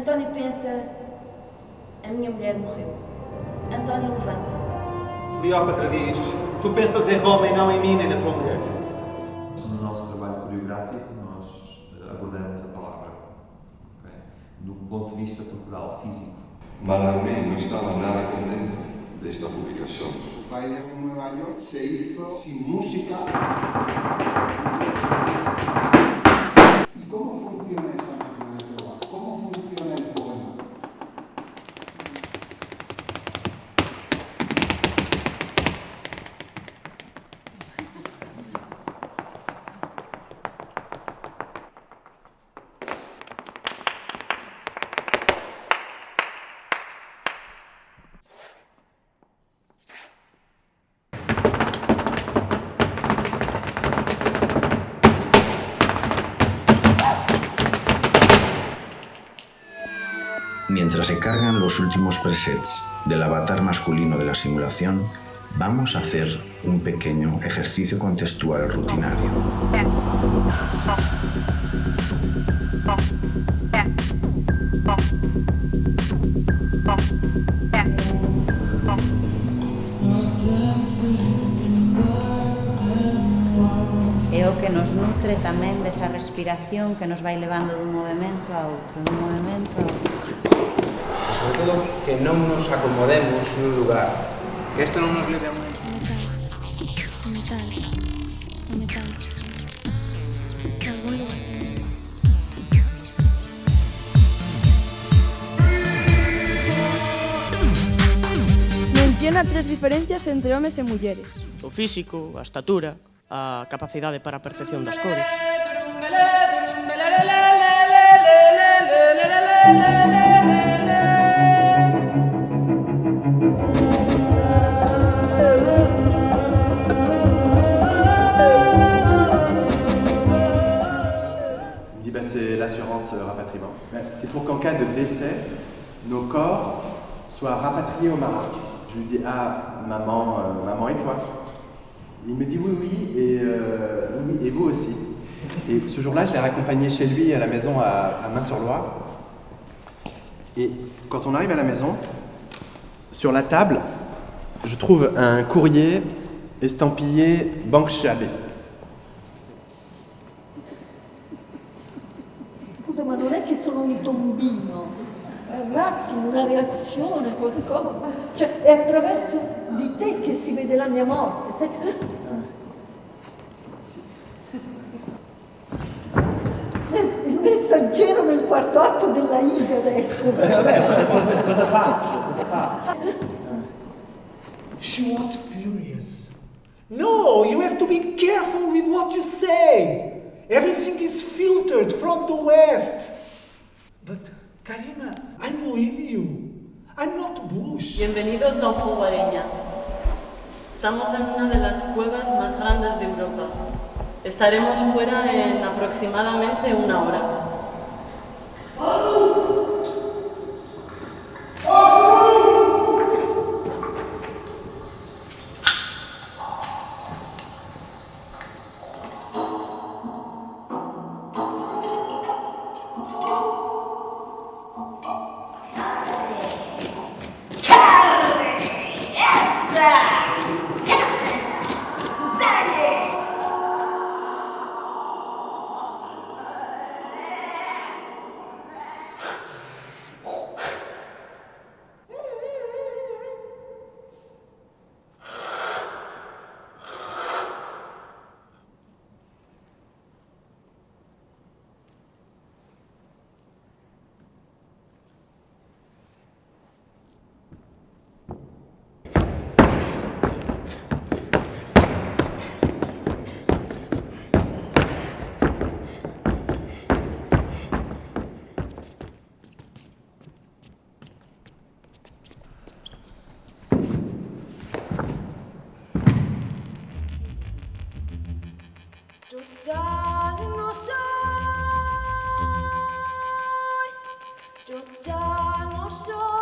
António pensa, a minha mulher morreu. António levanta-se. Cleópatra diz, tu pensas em Roma e não em mim nem na tua mulher. No nosso trabalho coreográfico, nós abordamos a palavra, okay? Do ponto de vista corporal, físico. Malarmé no estaba nada contento de esta publicación. Baile en Nueva York se hizo sin música. ¿Y cómo funciona esa máquina de probar? ¿Cómo funciona el poema? Mientras se cargan los últimos presets del avatar masculino de la simulación, vamos a hacer un pequeño ejercicio contextual rutinario. É o que nos nutre tamén desa respiración que nos vai levando dun movimento a outro, dun movimento a outro. E sobre todo, que non nos acomodemos nun lugar, que isto non nos leve a unha... Menciona tres diferencias entre homes e mulleres. O físico, a estatura, a capacidade para a percepción das cores. Il dit c'est l'assurance rapatriement. C'est pour qu'en cas de décès, nos corps soient rapatriés au Maroc. Je lui dis maman et toi? Il me dit oui, et vous aussi. Et ce jour-là, je l'ai raccompagné chez lui à la maison à Main-sur-Loire. Et quand on arrive à la maison, sur la table, je trouve un courrier estampillé Banque Chabé. Scusa, ma non è che sono un tombino, è un attimo, una reazione, qualcosa. Cioè, è attraverso di te che si vede la mia morte. Il messaggero nel quarto atto della Ida adesso. Vabbè, cosa faccio? She was furious. No, you have to be careful with what you say. Everything is filtered from the West. But, Karima, I'm with you. I'm not Bush. Bienvenidos a Ojo Guareña. Estamos en una de las cuevas más grandes de Europa. Estaremos fuera en aproximadamente una hora. Yo ya no soy, yo ya no soy.